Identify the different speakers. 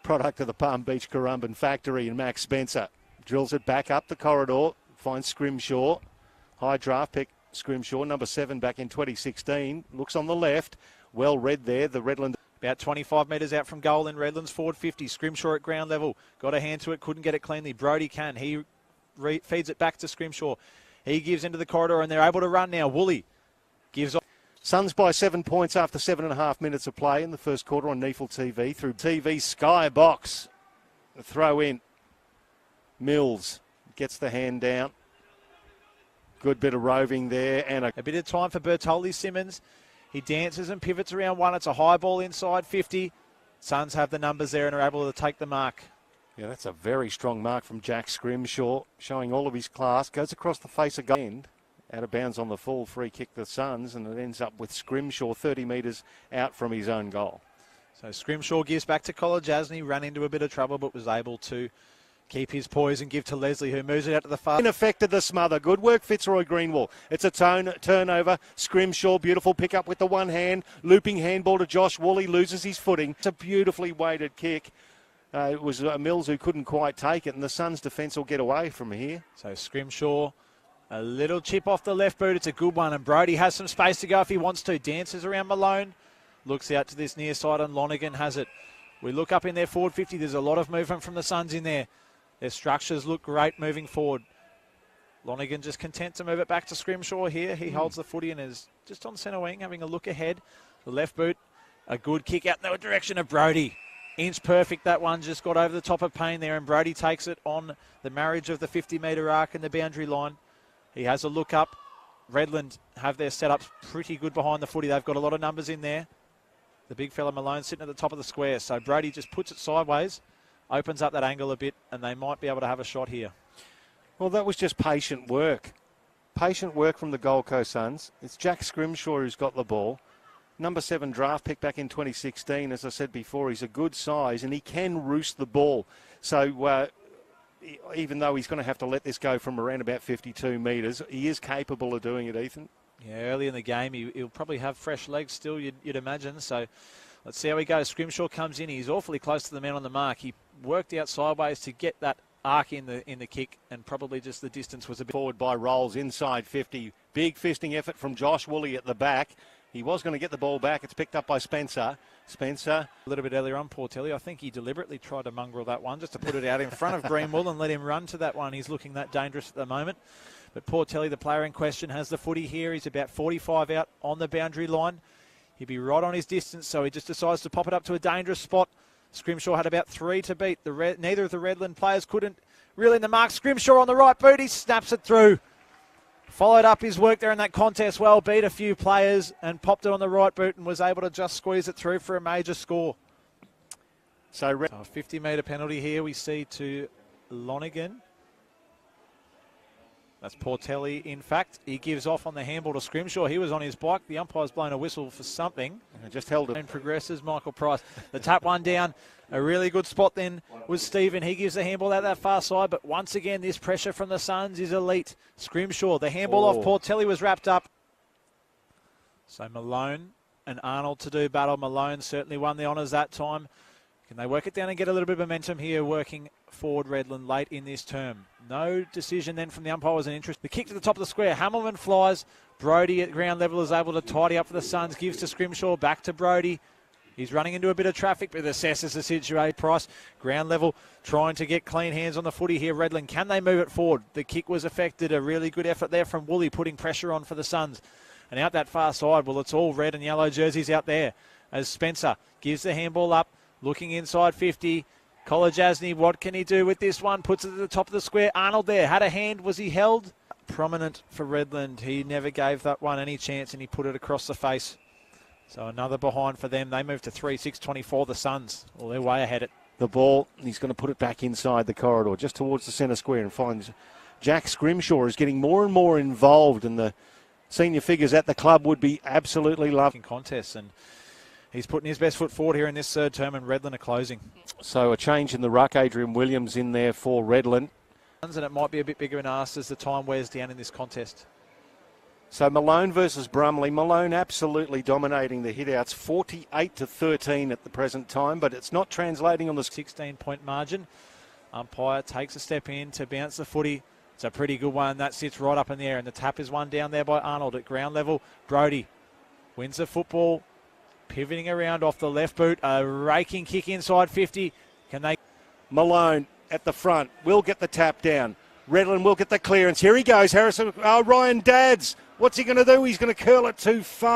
Speaker 1: product of the Palm Beach Currumbin factory, and Max Spencer drills it back up the corridor, finds Scrimshaw. High draft pick Scrimshaw, number 7 back in 2016. Looks on the left. Well read there, the Redland.
Speaker 2: About 25 metres out from goal in Redland's forward 50. Scrimshaw at ground level. Got a hand to it, couldn't get it cleanly. Brody can. He feeds it back to Scrimshaw. He gives into the corridor and they're able to run now. Woolley gives off.
Speaker 1: Suns by 7 points after 7.5 minutes of play in the first quarter on Neefle TV. Through TV Skybox. A throw in. Mills gets the hand down. Good bit of roving there. And
Speaker 2: a bit of time for Bertolli Simmons. He dances and pivots around one. It's a high ball inside 50. Suns have the numbers there and are able to take the mark.
Speaker 1: Yeah, that's a very strong mark from Jack Scrimshaw, showing all of his class. Goes across the face of goal. Out of bounds on the full free kick, the Suns, and it ends up with Scrimshaw 30 metres out from his own goal.
Speaker 2: So Scrimshaw gives back to Kolodjasny, ran into a bit of trouble, but was able to keep his poise and give to Leslie, who moves it out to the far.
Speaker 1: Affected the smother. Good work, Fitzroy Greenwall. It's a turnover. Scrimshaw, beautiful pick up with the one hand. Looping handball to Josh Woolley, loses his footing. It's a beautifully weighted kick. It was Mills who couldn't quite take it, and the Suns' defence will get away from here.
Speaker 2: So Scrimshaw, a little chip off the left boot. It's a good one, and Brody has some space to go if he wants to. Dances around Malone. Looks out to this near side, and Lonergan has it. We look up in their forward 50. There's a lot of movement from the Suns in there. Their structures look great moving forward. Lonergan just content to move it back to Scrimshaw here. He holds the footy and is just on centre wing, having a look ahead. The left boot, a good kick out in the direction of Brody. Inch perfect, that one. Just got over the top of Payne there, and Brody takes it on the marriage of the 50-metre arc and the boundary line. He has a look up. Redland have their setups pretty good behind the footy. They've got a lot of numbers in there. The big fella Malone sitting at the top of the square. So Brody just puts it sideways, opens up that angle a bit, and they might be able to have a shot here.
Speaker 1: Well, that was just patient work. Patient work from the Gold Coast Suns. It's Jack Scrimshaw who's got the ball. Number 7 draft pick back in 2016. As I said before, he's a good size and he can roost the ball. So even though he's going to have to let this go from around about 52 metres, he is capable of doing it, Ethan.
Speaker 2: Yeah, early in the game, he'll probably have fresh legs still, you'd imagine. So let's see how he goes. Scrimshaw comes in. He's awfully close to the man on the mark. He worked out sideways to get that arc in the kick, and probably just the distance was a bit
Speaker 1: forward by Rolls inside 50. Big fisting effort from Josh Woolley at the back. He was going to get the ball back. It's picked up by Spencer. Spencer.
Speaker 2: A little bit earlier on, Portelli. I think he deliberately tried to mongrel that one just to put it out in front of Greenwall and let him run to that one. He's looking that dangerous at the moment. But Portelli, the player in question, has the footy here. He's about 45 out on the boundary line. He'd be right on his distance, so he just decides to pop it up to a dangerous spot. Scrimshaw had about 3 to beat. Neither of the Redland players couldn't reel in the mark. Scrimshaw on the right boot. He snaps it through. Followed up his work there in that contest well, beat a few players and popped it on the right boot and was able to just squeeze it through for a major score. So a 50-metre penalty here we see to Lonergan. That's Portelli, in fact. He gives off on the handball to Scrimshaw. He was on his bike. The umpire's blown a whistle for something.
Speaker 1: And just held it.
Speaker 2: And progresses, Michael Price. The tap one down. A really good spot then was Stephen. He gives the handball out that far side. But once again, this pressure from the Suns is elite. Scrimshaw, the handball off Portelli was wrapped up. So Malone and Arnold to do battle. Malone certainly won the honours that time. Can they work it down and get a little bit of momentum here working forward Redland late in this term? No decision then from the umpire was an interest. The kick to the top of the square. Hamilton flies. Brody at ground level is able to tidy up for the Suns. Gives to Scrimshaw. Back to Brody. He's running into a bit of traffic, but assesses the situation. Price, ground level, trying to get clean hands on the footy here. Redland, can they move it forward? The kick was affected. A really good effort there from Woolley, putting pressure on for the Suns. And out that far side, well, it's all red and yellow jerseys out there as Spencer gives the handball up. Looking inside 50. Kolodjasny, what can he do with this one? Puts it at the top of the square. Arnold there. Had a hand. Was he held? Prominent for Redland. He never gave that one any chance and he put it across the face. So another behind for them. They move to 3-6-24. The Suns. Well, they're way ahead it.
Speaker 1: The ball, he's going to put it back inside the corridor, just towards the centre square, and finds Jack Scrimshaw is getting more and more involved, and the senior figures at the club would be absolutely loving
Speaker 2: contests, and he's putting his best foot forward here in this third term, and Redland are closing.
Speaker 1: So a change in the ruck. Adrian Williams in there for Redland.
Speaker 2: And it might be a bit bigger an ask as the time wears down in this contest.
Speaker 1: So Malone versus Brumley. Malone absolutely dominating the hitouts, 48-13 at the present time, but it's not translating on the
Speaker 2: 16-point margin. Umpire takes a step in to bounce the footy. It's a pretty good one. That sits right up in the air, and the tap is one down there by Arnold at ground level. Brodie wins the football, pivoting around off the left boot. A raking kick inside 50. Can they?
Speaker 1: Malone at the front will get the tap down. Redland will get the clearance. Here he goes. Harrison. Ryan Dadds. What's he going to do? He's going to curl it too far.